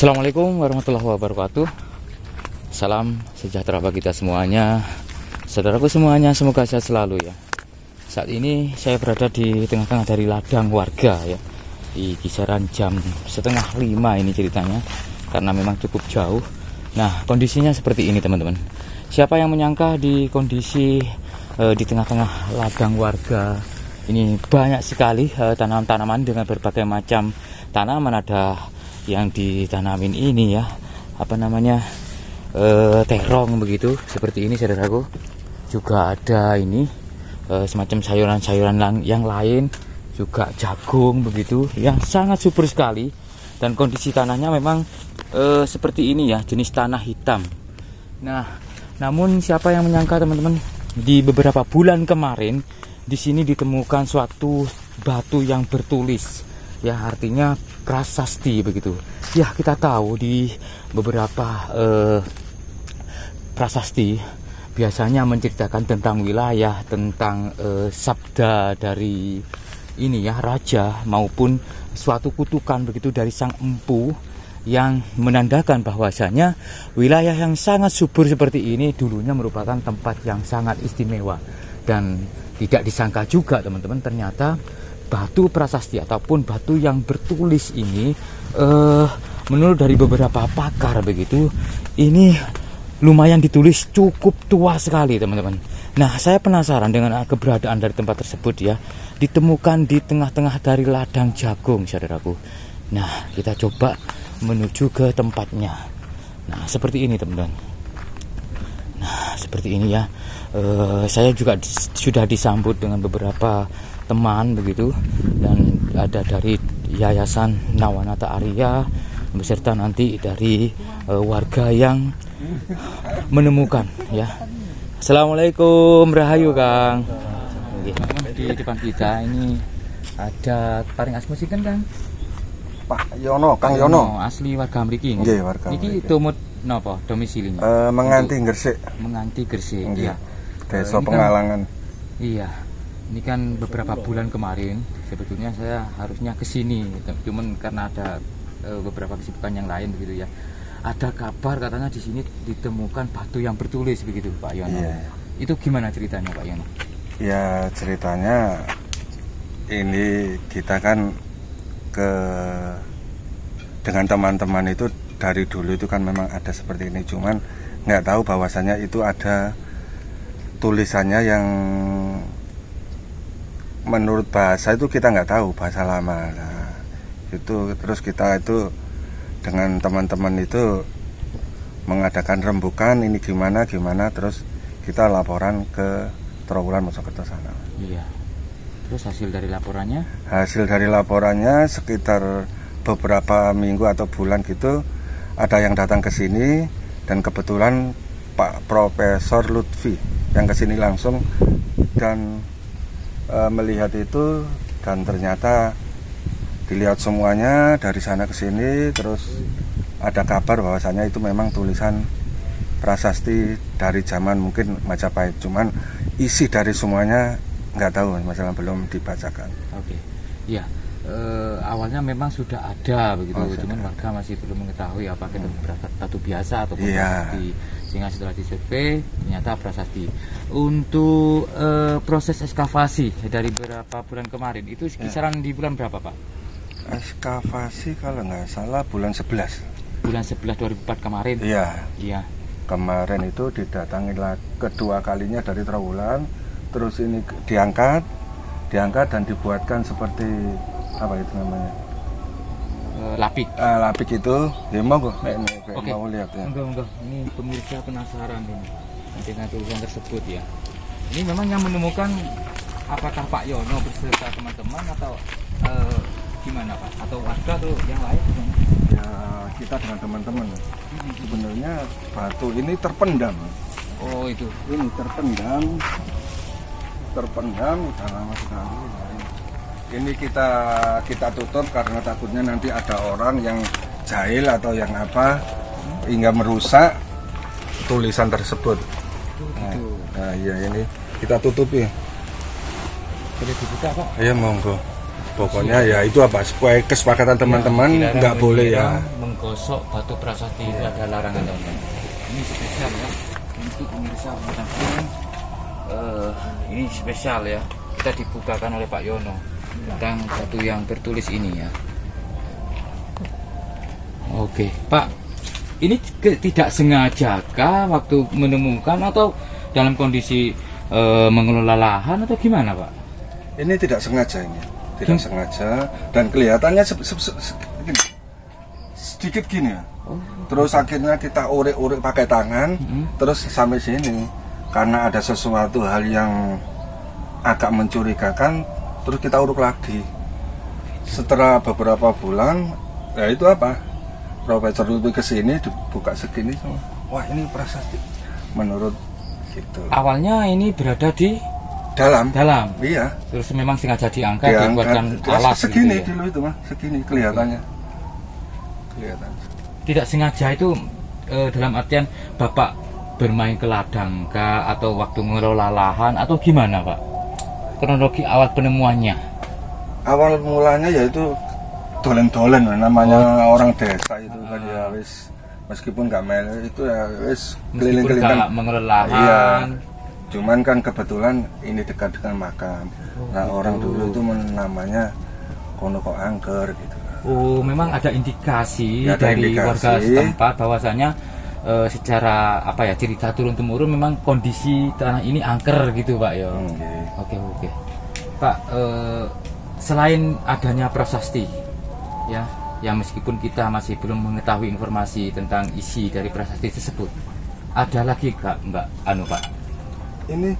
Assalamualaikum warahmatullahi wabarakatuh. Salam sejahtera bagi kita semuanya. Saudaraku semuanya, semoga sehat selalu ya. Saat ini saya berada di tengah-tengah dari ladang warga ya, di kisaran jam 4:30 ini ceritanya, karena memang cukup jauh. Nah, kondisinya seperti ini teman-teman. Siapa yang menyangka di kondisi di tengah-tengah ladang warga ini banyak sekali tanaman-tanaman dengan berbagai macam tanaman. Ada yang ditanamin ini ya, apa namanya, terong begitu, seperti ini saudaraku. Juga ada ini semacam sayuran-sayuran yang lain, juga jagung begitu, yang sangat subur sekali. Dan kondisi tanahnya memang seperti ini ya, jenis tanah hitam. Nah, namun siapa yang menyangka teman-teman, di beberapa bulan kemarin di sini ditemukan suatu batu yang bertulis ya, artinya prasasti begitu. Ya, kita tahu di beberapa prasasti biasanya menceritakan tentang wilayah, tentang sabda dari ini ya, raja maupun suatu kutukan begitu dari sang empu yang menandakan bahwasanya wilayah yang sangat subur seperti ini dulunya merupakan tempat yang sangat istimewa. Dan tidak disangka juga teman-teman, ternyata batu prasasti ataupun batu yang bertulis ini menurut dari beberapa pakar begitu, ini lumayan ditulis cukup tua sekali teman-teman. Nah, saya penasaran dengan keberadaan dari tempat tersebut ya, ditemukan di tengah-tengah dari ladang jagung saudaraku. Nah, kita coba menuju ke tempatnya. Nah, seperti ini teman-teman. Nah, seperti ini ya. Saya juga sudah disambut dengan beberapa teman begitu, dan ada dari Yayasan Nawanata Arya beserta nanti dari warga yang menemukan ya. Assalamualaikum, rahayu Kang. Di depan kita ini ada paring asmusi kan Kang? Pak Yono, Kang Yono. Asli warga mriki. Nggih, warga. Niki tumut napa domisilinya? Menganti Gresik. Menganti Gresik. Iya. Desa Pengalangan. Iya. Ini kan beberapa bulan kemarin sebetulnya saya harusnya ke sini, cuman karena ada beberapa kesibukan yang lain begitu ya. Ada kabar katanya di sini ditemukan batu yang bertulis begitu Pak Yono. Iya. Itu gimana ceritanya Pak Yono? Ya, ceritanya ini kita kan dengan teman-teman itu dari dulu itu kan memang ada seperti ini, cuman nggak tahu bahwasannya itu ada tulisannya yang menurut bahasa itu kita nggak tahu, bahasa lama. Nah, itu terus kita itu dengan teman-teman itu mengadakan rembukan ini gimana terus kita laporan ke Trowulan Mojokerto sana. Iya. Terus hasil dari laporannya? Hasil dari laporannya sekitar beberapa minggu atau bulan gitu ada yang datang ke sini, dan kebetulan Pak Profesor Lutfi yang ke sini langsung dan melihat itu, dan ternyata dilihat semuanya dari sana ke sini, terus ada kabar bahwasanya itu memang tulisan prasasti dari zaman mungkin Majapahit, cuman isi dari semuanya nggak tahu, masalah belum dibacakan. Oke, iya. Awalnya memang sudah ada begitu, cuman warga masih belum mengetahui apakah itu batu biasa atau prasasti. Sehingga setelah disurvei ternyata prasasti. Untuk proses ekskavasi dari beberapa bulan kemarin itu kisaran di bulan berapa Pak? Ekskavasi kalau nggak salah bulan 11. Bulan 11 2004 kemarin. Iya. Iya. Kemarin itu didatangi kedua kalinya dari Trowulan, terus ini diangkat dan dibuatkan seperti apa itu namanya? Lapik. Lapik itu, ya monggo. Oke. Mau lihat ya. Monggo. Ini pemirsa penasaran ini dengan tulisan tersebut ya. Ini memang yang menemukan apakah Pak Yono beserta teman-teman atau gimana Pak? Atau warga atau yang lain? Ya, kita dengan teman-teman. Sebenarnya batu ini terpendam. Oh, itu. Ini terpendam udah lama sekali. Ini kita tutup karena takutnya nanti ada orang yang jahil atau yang apa hingga merusak tulisan tersebut. Nah, iya, ini kita tutupi. Boleh dibuka Pak? Iya, monggo. Pokoknya ya itu apa, supaya kesepakatan teman-teman nggak boleh ya menggosok batu prasasti itu ada larangan teman-teman. Ini spesial ya untuk pemirsa mudah-mudahan ini spesial ya, kita dibukakan oleh Pak Yono tentang batu yang tertulis ini ya. Oke Pak, ini tidak sengaja kah waktu menemukan atau dalam kondisi mengelola lahan atau gimana Pak? Ini tidak sengaja, ini tidak sengaja, dan kelihatannya sedikit gini ya. Terus akhirnya kita urek-urek pakai tangan, terus sampai sini karena ada sesuatu hal yang agak mencurigakan, terus kita uruk lagi. Setelah beberapa bulan, ya itu apa? Profesor Lutfi kesini dibuka segini, wah ini prasasti menurut gitu. Awalnya ini berada di dalam. Iya. Terus memang sengaja diangkat dibuatkan alat segini gitu ya? Dulu itu mah, segini kelihatannya. Kelihatan. Tidak sengaja itu dalam artian Bapak bermain ke ladang kah atau waktu mengelola lahan atau gimana Pak? Kronologi awal penemuannya. Awal mulanya yaitu dolen-dolen namanya orang desa itu kan ya wis, meskipun nggak mele itu ya wis keliling-keliling mengelola lahan. Iya. Cuman kan kebetulan ini dekat dengan makam. Nah orang dulu itu namanya kono kok angker gitu. Oh memang ada indikasi dari warga setempat bahwasanya secara apa ya cerita turun temurun memang kondisi tanah ini angker gitu Pak ya. Oke. Pak selain adanya prasasti ya, yang meskipun kita masih belum mengetahui informasi tentang isi dari prasasti tersebut, ada lagi Kak Mbak anu Pak? Ini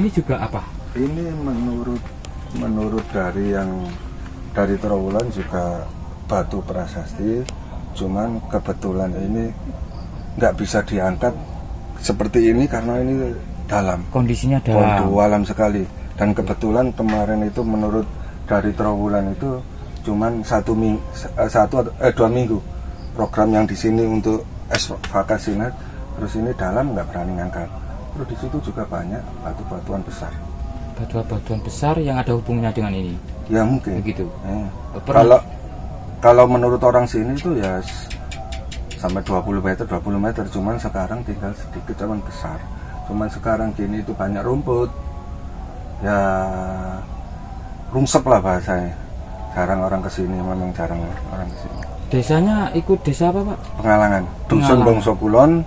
juga apa? Ini menurut dari Trowulan juga batu prasasti, cuman kebetulan ini nggak bisa diangkat seperti ini karena ini dalam. Kondisinya dalam sekali. Dan kebetulan kemarin itu menurut dari Trowulan itu cuman 2 minggu program yang di sini untuk ekskavasi, terus ini dalam nggak berani ngangkat. Terus di situ juga banyak batu-batuan besar. Batu-batuan besar yang ada hubungannya dengan ini? Ya mungkin. Begitu. Kalau menurut orang sini itu ya sampai 20 meter, cuman sekarang tinggal sedikit cuman besar. Cuman sekarang gini itu banyak rumput. Ya rungsep lah bahasanya. Jarang orang kesini, memang jarang orang kesini. Desanya ikut desa apa Pak? Pengalangan. Dusun Bongso Kulon,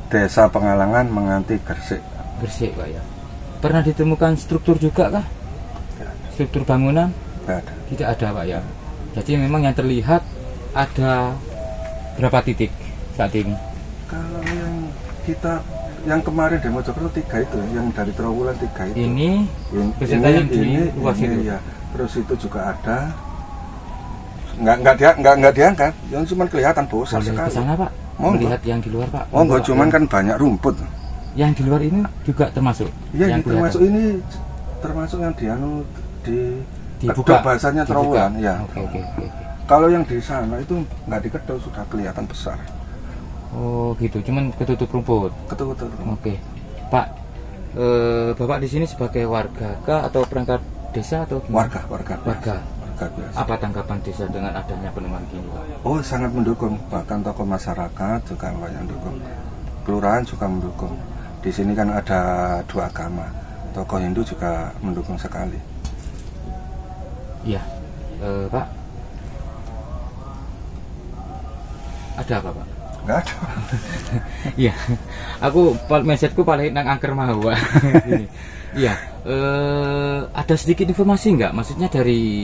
Desa Pengalangan, Menganti, Gresik. Gresik Pak ya. Pernah ditemukan struktur juga kah? Struktur bangunan? Tidak ada. Tidak ada Pak ya. Jadi memang yang terlihat ada berapa titik saat ini? Kalau yang kemarin di Mojokerto 3 itu, yang dari Trowulan 3 itu. Ini di luas itu. Ya. Terus itu juga ada. Nggak diangkat, yang cuma kelihatan besar sekali. Ke sana Pak. Melihat yang di luar Pak. Enggak, cuman kan banyak rumput. Yang di luar ini juga termasuk? Iya, termasuk ini, termasuk yang dibuka bahasanya Trowulan ya. Oke. Kalau yang di sana itu nggak dikedok, sudah kelihatan besar. Oh gitu, cuman ketutup rumput. Ketutup. Oke. Pak, Bapak di sini sebagai warga kah atau perangkat desa atau gimana? Warga. Biasa. Apa tanggapan desa dengan adanya penemuan ini Pak? Oh sangat mendukung, bahkan tokoh masyarakat juga banyak mendukung, kelurahan juga mendukung. Di sini kan ada 2 agama, tokoh Hindu juga mendukung sekali. Iya, Pak. Ada apa Pak? Nggak ada. Iya, aku message-ku paling nang angker mau Pak. Iya, ada sedikit informasi nggak? Maksudnya dari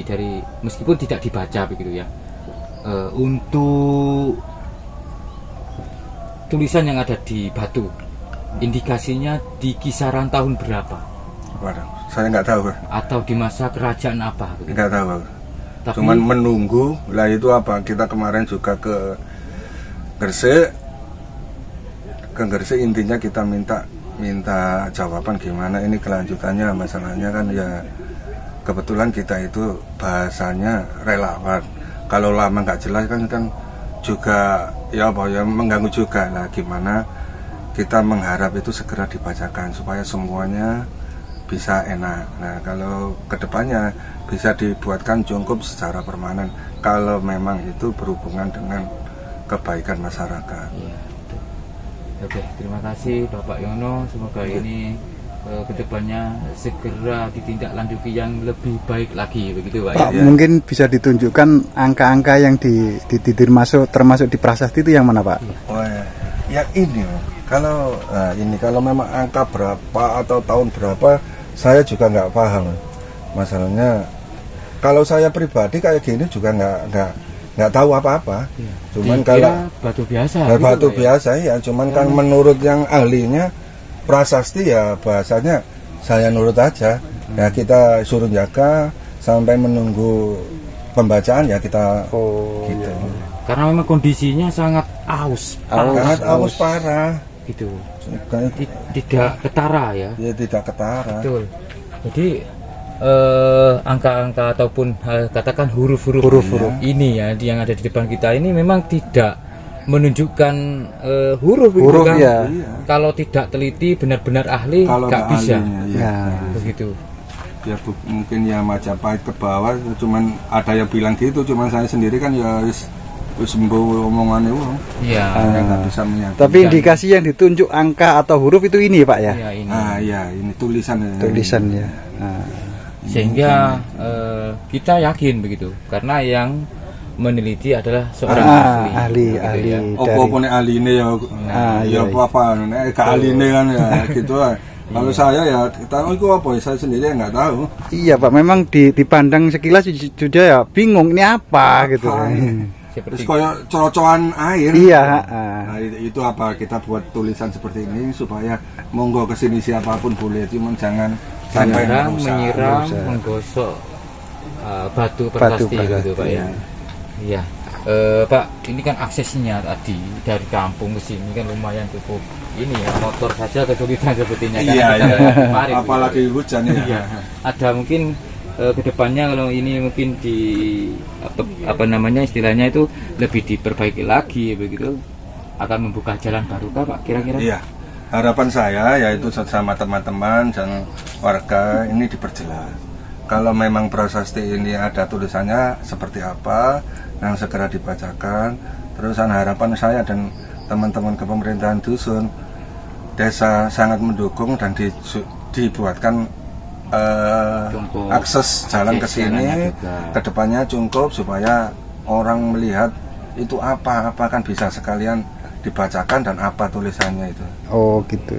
meskipun tidak dibaca begitu ya, untuk tulisan yang ada di batu, indikasinya di kisaran tahun berapa? Waduh, saya nggak tahu. Atau di masa kerajaan apa? Gitu? Nggak tahu. Tapi, cuman menunggu. Lah itu apa? Kita kemarin juga ke Gresik. Intinya kita minta jawaban gimana ini kelanjutannya. Masalahnya kan ya kebetulan kita itu bahasanya relawan. Kalau lama nggak jelas kan juga ya mengganggu juga. Nah gimana kita mengharap itu segera dibacakan supaya semuanya bisa enak. Nah kalau kedepannya bisa dibuatkan jongkop secara permanen, kalau memang itu berhubungan dengan kebaikan masyarakat. Iya. Oke, terima kasih Bapak Yono. Semoga ini kedepannya segera ditindaklanjuti yang lebih baik lagi, begitu Pak. Pak, mungkin bisa ditunjukkan angka-angka yang termasuk di prasasti itu yang mana Pak? Oh ya ini, kalau kalau memang angka berapa atau tahun berapa, saya juga nggak paham. Masalahnya kalau saya pribadi kayak gini juga nggak tahu apa-apa. Cuman kalau batu biasa. Batu biasa ya, cuman kan menurut yang ahlinya prasasti ya bahasanya saya nurut aja. Ya kita suruh jaga sampai menunggu pembacaan ya kita gitu. Karena memang kondisinya sangat aus parah gitu. Tidak ketara ya. Ya tidak ketara. Betul. Jadi angka-angka ataupun katakan huruf-huruf ini ya yang ada di depan kita ini memang tidak menunjukkan huruf kan? Ya. Kalau tidak teliti benar-benar ahli nggak bisa begitu ya. Mungkin ya Majapahit ke bawah, cuman ada yang bilang gitu, cuman saya sendiri kan ya sembuh omongannya nggak bisa menyatakan. Tapi indikasi yang ditunjuk angka atau huruf itu ini Pak ya? Ini tulisan ya. Sehingga kita yakin begitu karena yang meneliti adalah seorang ahli pokoknya ahli ini ya apa ahli ini kan ya gitu. Kalau saya ya tahu itu apa, saya sendiri nggak tahu. Iya Pak, memang dipandang sekilas sudah ya bingung ini apa gitu. Terus kayak cocokan air. Iya. Nah, itu apa kita buat tulisan seperti ini supaya monggo kesini siapapun boleh, cuman jangan sampai menyiram, menggosok batu prasasti gitu Pak ya. Iya, Pak, ini kan aksesnya tadi dari kampung ke sini kan lumayan cukup ini ya, motor saja kesulitan sepertinya. Apalagi hujan ya. Iya. Ada mungkin kedepannya kalau ini mungkin di apa namanya istilahnya itu lebih diperbaiki lagi begitu, akan membuka jalan baru Pak kira-kira? Iya. Harapan saya yaitu sama teman-teman dan warga ini diperjelas. Kalau memang prasasti ini ada tulisannya seperti apa, yang segera dibacakan. Terus harapan saya dan teman-teman kepemerintahan dusun desa sangat mendukung dan dibuatkan akses jalan ke sini, kedepannya cukup supaya orang melihat itu apa kan bisa sekalian dibacakan dan apa tulisannya itu. Oh gitu.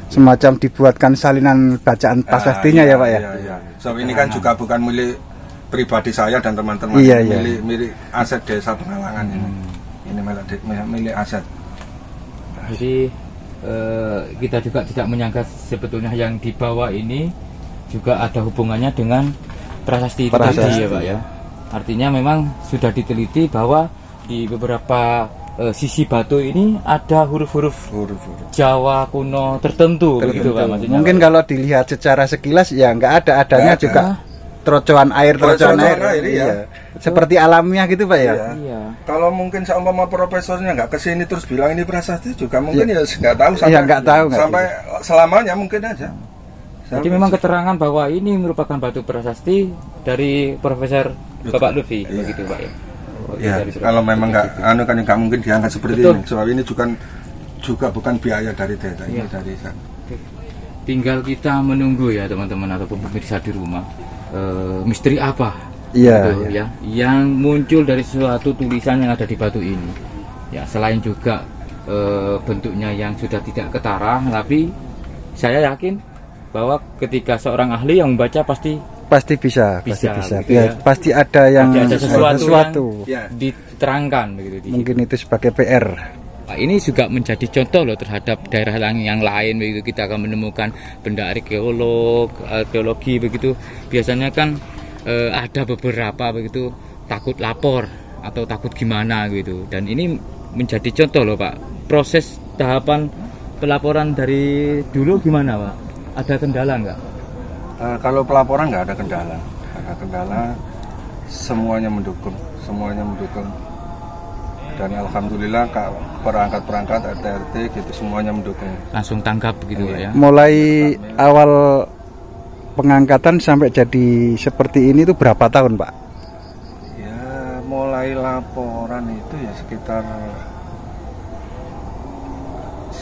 Semacam dibuatkan salinan bacaan prasastinya ya Pak ya. Iya. So ini kan juga bukan milik pribadi saya dan teman-teman, milik aset desa Pengalangan ini. Ini milik aset. Jadi kita juga tidak menyangka sebetulnya yang dibawa ini juga ada hubungannya dengan prasasti itu tadi ya Pak ya. Artinya memang sudah diteliti bahwa di beberapa sisi batu ini ada huruf-huruf Jawa kuno tertentu. Begitu Pak maksudnya. Mungkin kalau dilihat secara sekilas ya nggak adanya juga trocoan air iya. Seperti alamiah gitu Pak ya. Iya. Kalau mungkin seumpama profesornya nggak kesini terus bilang ini prasasti juga mungkin ya nggak tahu sampai selamanya mungkin aja. Jadi memang keterangan bahwa ini merupakan batu prasasti dari Profesor Bapak Lutfi begitu Pak ya. Kalau memang nggak mungkin diangkat seperti ini. Soal ini juga bukan biaya dari desa ini dari sana. Tinggal kita menunggu ya teman-teman ataupun pemirsa di rumah, misteri apa yang muncul dari suatu tulisan yang ada di batu ini. Ya selain juga bentuknya yang sudah tidak ketara, tapi saya yakin bahwa ketika seorang ahli yang membaca pasti bisa. Gitu ya. Pasti ada yang sesuatu yang diterangkan begitu. Mungkin itu sebagai PR. Nah, ini juga menjadi contoh loh terhadap daerah yang lain begitu. Kita akan menemukan benda arkeologi begitu. Biasanya kan ada beberapa begitu takut lapor atau takut gimana gitu. Dan ini menjadi contoh loh Pak. Proses tahapan pelaporan dari dulu gimana Pak? Ada kendala nggak? Kalau pelaporan nggak ada kendala, semuanya mendukung, dan alhamdulillah perangkat RT gitu semuanya mendukung. Langsung tanggap gitu ya. Mulai awal pengangkatan sampai jadi seperti ini itu berapa tahun Pak? Ya mulai laporan itu ya sekitar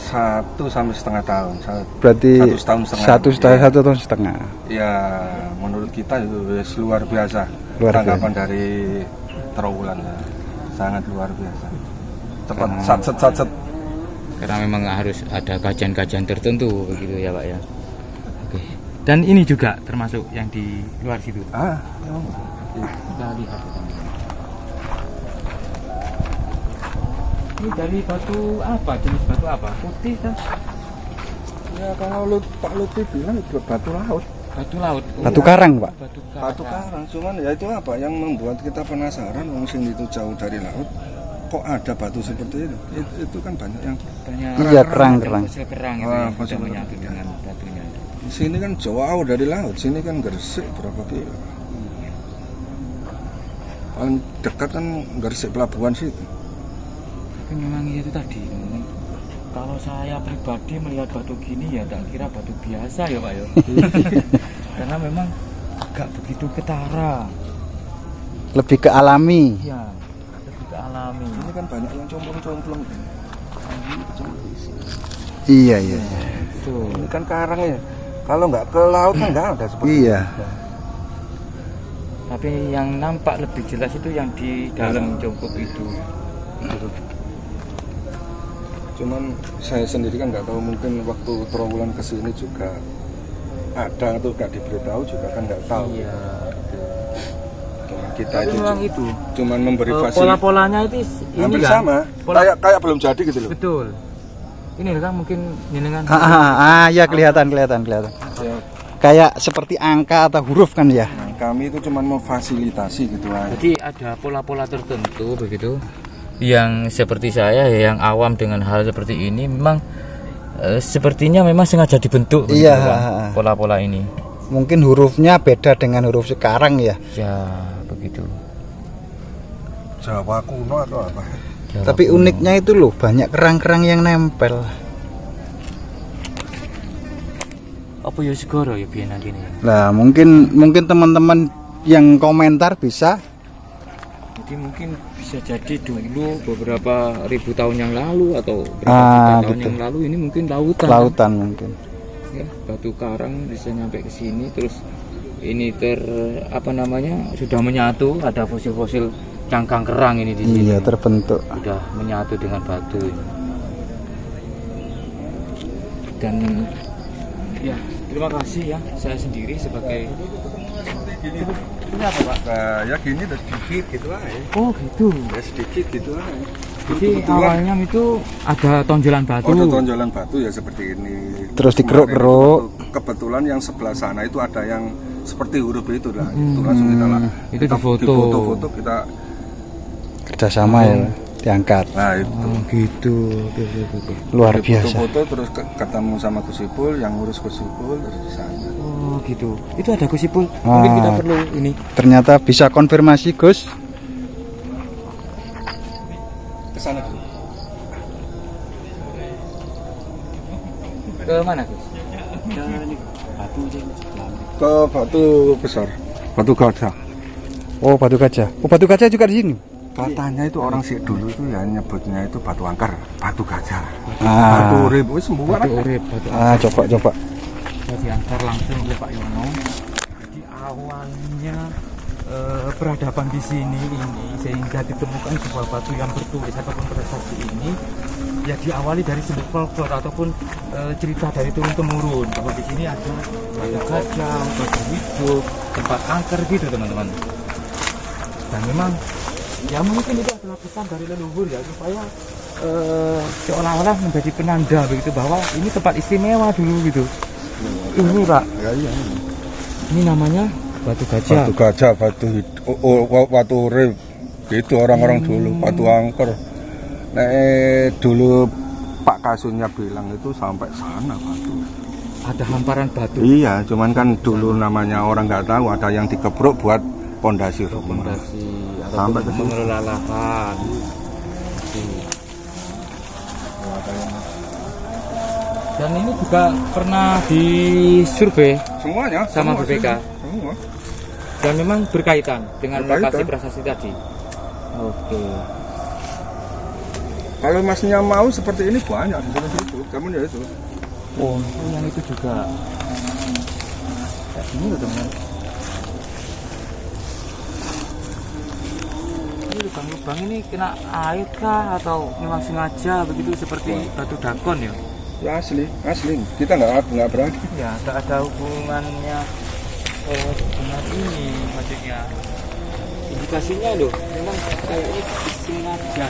1,5 tahun. Berarti 1,5 tahun setengah. Ya menurut kita itu luar biasa. biasa. Tanggapan dari Trawulan ya. Sangat luar biasa. Cepat sat. Karena memang harus ada kajian-kajian tertentu begitu ya Pak ya. Oke. Dan ini juga termasuk yang di luar situ. Kita lihat. Ini dari batu apa? Jenis batu apa? Putih kan? Ya kalau Pak Lutfi bilang itu batu laut. Batu laut. Batu karang, Pak. Batu karang, cuman ya itu apa yang membuat kita penasaran, wong sing itu jauh dari laut, kok ada batu seperti itu? Itu kan banyak yang iya kerang. Fosil kerang itu yang sudah menyatu dengan batunya. Di sini kan jauh dari laut, sini kan Gresik berapa kilo? Paling dekat kan Gresik pelabuhan situ. Tapi memang itu tadi. Kalau saya pribadi melihat batu gini ya tak kira batu biasa ya Pak ya. Karena memang agak begitu ketara. Lebih ke alami. Ya, lebih ke alami. Ini kan banyak yang complong-complong. Iya. Tuh. Ini kan karang ya. Kalau nggak ke laut kan nggak ada seperti Iya. itu. Tapi yang nampak lebih jelas itu yang di dalam congkok itu. Cuman saya sendiri kan nggak tahu, mungkin waktu Trawulan kesini juga ada atau nggak diberitahu juga kan nggak tahu. Iya. Cuman kita Tapi itu memang itu. cuman memberi fasilitas. Pola-polanya itu ini Hampir kan. sama. Pola- Kayak belum jadi gitu loh. Betul. Ini kan mungkin jenengan. Ya kelihatan. Ya, Kayak seperti angka atau huruf kan ya. kami itu cuman memfasilitasi gitu aja. Jadi ada pola-pola tertentu begitu yang seperti saya yang awam dengan hal seperti ini memang sepertinya memang sengaja dibentuk begitu, Iya. Bang, pola-pola ini. Mungkin hurufnya beda dengan huruf sekarang ya. Ya, begitu. Jawa kuno atau apa? Jawa Tapi kuno. uniknya itu loh, banyak kerang-kerang yang nempel. apa ya segoro ya biyen gini. Nah, mungkin teman-teman yang komentar bisa. Jadi mungkin bisa jadi dulu beberapa ribu tahun yang lalu atau berapa juta tahun gitu. yang lalu ini mungkin lautan. Lautan mungkin. Ya, batu karang bisa nyampe ke sini terus ini sudah menyatu, ada fosil-fosil cangkang kerang ini di sini. Iya, terbentuk. Sudah menyatu dengan batu ini. Dan ya, terima kasih ya saya sendiri sebagai ini apa Pak? Ya gini udah sedikit gitu aja. Oh gitu. Ya sedikit gitu aja. Jadi awalnya itu ada tonjolan batu. Ada tonjolan batu ya seperti ini. Terus dikeruk-keruk. Kebetulan yang sebelah sana itu ada yang seperti huruf itu lah. Itu langsung kita lah. Itu Kita difoto. Foto-foto kita. Kerjasama ya, diangkat. Nah itu. Oh gitu. Luar biasa. Foto-foto terus ketemu sama Gus Ipul, yang ngurus Gus Ipul terus di sana. Oh gitu. Itu ada Gus Ipul. Mungkin kita perlu ini. Ternyata bisa konfirmasi Gus. Ke sana dulu. Ke mana Gus? Ke batu besar. Batu gajah. Oh, batu gajah. Oh, batu gajah juga di sini. Katanya itu orang sih dulu itu ya nyebutnya itu batu angker, batu gajah. Ah. Batu urip, wis sembuh Batu urip, batu Coba. diantar langsung oleh Pak Yono. Jadi awalnya peradaban di sini ini sehingga ditemukan sebuah batu yang bertulis ataupun prestasi ini ya diawali dari sebuah folklore ataupun cerita dari turun temurun bahwa di sini ada batu gajah, batu hidup, tempat angker gitu teman-teman. Dan memang ya mungkin itu adalah pesan dari leluhur ya supaya seolah-olah menjadi penanda begitu bahwa ini tempat istimewa dulu gitu. Ini Pak, Ya iya. ini namanya batu gajah. Batu gajah, batu urip. Gitu orang-orang dulu, batu angker. Dulu Pak Kasunnya bilang itu sampai sana batu. Ada hamparan batu. Iya, cuman kan dulu namanya orang nggak tahu, ada yang dikebruk buat pondasi rumah. Fondasi Sampai ataupun ke situ. mengelola lahan. Dan ini juga pernah disurvei Semuanya sama semua, BPK. Semua. dan memang berkaitan dengan Berkaitan. lokasi prasasti tadi. Oke. Kalau masnya mau seperti ini banyak di sana situ, kamu ya itu. Oh, yang itu juga. Kayak gini loh teman. Ini lubang-lubang ini kena air kah atau memang sengaja begitu seperti batu dakon ya? Ya asli. Kita nggak berani. Ya, nggak ada hubungannya dengan ini maksudnya. Indikasinya loh, memang kayaknya sengaja.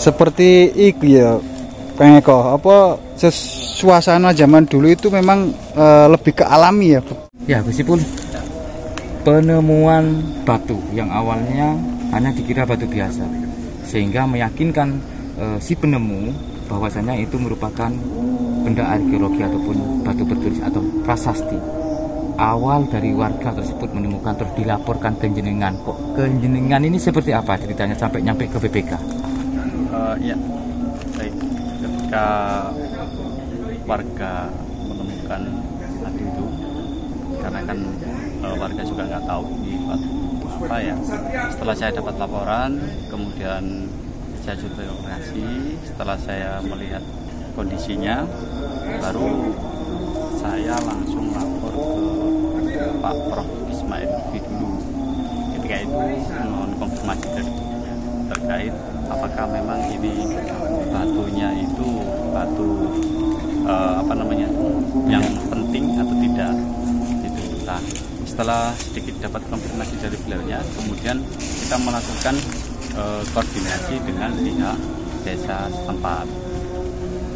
Seperti itu ya Kang Eko, apa suasana zaman dulu itu memang lebih ke alami ya Bu? Ya, meskipun penemuan batu yang awalnya hanya dikira batu biasa, sehingga meyakinkan si penemu bahwasanya itu merupakan benda arkeologi ataupun batu bertulis atau prasasti. Awal dari warga tersebut menemukan terus dilaporkan ke jenengan. Kok ke jenengan ini seperti apa ceritanya sampai nyampe ke BPK? Ya, baik. Ketika warga menemukan tadi itu, karena kan warga juga nggak tahu ini apa ya. Setelah saya dapat laporan, kemudian saya survei lokasi. Setelah saya melihat kondisinya, baru saya langsung lapor ke Pak Prof Ismail Lutfi dulu. Ketika itu konfirmasi terkait apakah memang ini batunya itu batu yang penting atau tidak gitu. Nah, setelah sedikit dapat konfirmasi dari beliaunya, kemudian kita melakukan koordinasi dengan pihak desa setempat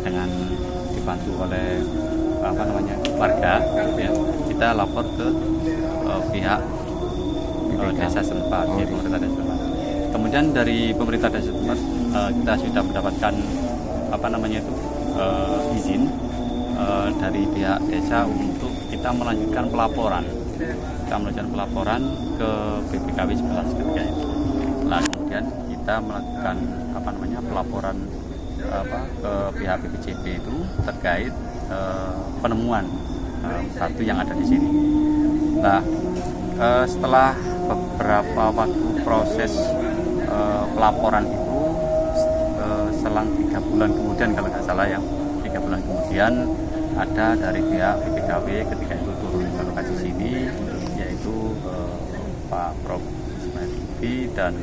dengan dibantu oleh warga ya. Kita lapor ke pihak desa setempat, ya, pemerintah desa setempat. Kemudian dari pemerintah desa setempat kita sudah mendapatkan izin dari pihak desa untuk kita melanjutkan pelaporan. Kita melanjutkan pelaporan ke BPKW 11 ketika itu. Nah, kemudian kita melakukan pelaporan ke pihak BPJB itu terkait penemuan batu yang ada di sini. Nah, setelah beberapa waktu proses pelaporan itu, selang 3 bulan kemudian kalau nggak salah ya, 3 bulan kemudian ada dari pihak BPKW ketika itu turun ke lokasi sini, yaitu Pak Prof Ismail Lutfi dan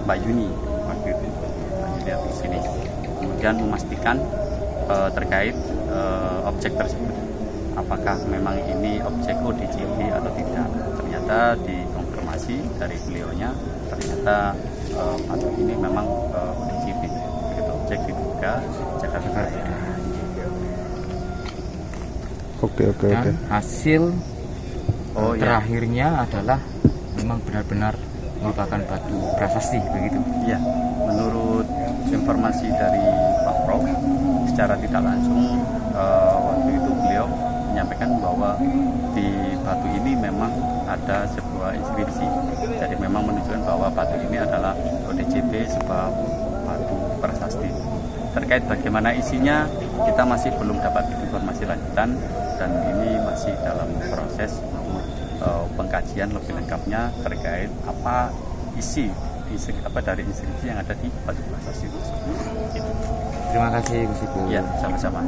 Mbak Yuni waktu itu lihat di sini, kemudian memastikan terkait objek tersebut apakah memang ini objek ODCB atau tidak. Ternyata dikonfirmasi dari beliaunya, ternyata batu ini memang ODCB, begitu objek diduga Jakarta Barat. Oke. Dan hasil terakhirnya adalah memang benar-benar merupakan batu prasasti begitu. Ya, menurut informasi dari Pak Prof, secara tidak langsung waktu itu beliau menyampaikan bahwa di batu ini memang ada sebuah inskripsi. Jadi memang menunjukkan bahwa batu ini adalah ODCB, sebuah batu prasasti. Terkait bagaimana isinya, kita masih belum dapat informasi lanjutan dan ini masih dalam proses pengkajian lebih lengkapnya terkait apa isi dari inskripsi yang ada di batu prasasti tersebut. Terima kasih Gus Ibu. Ya, sama-sama.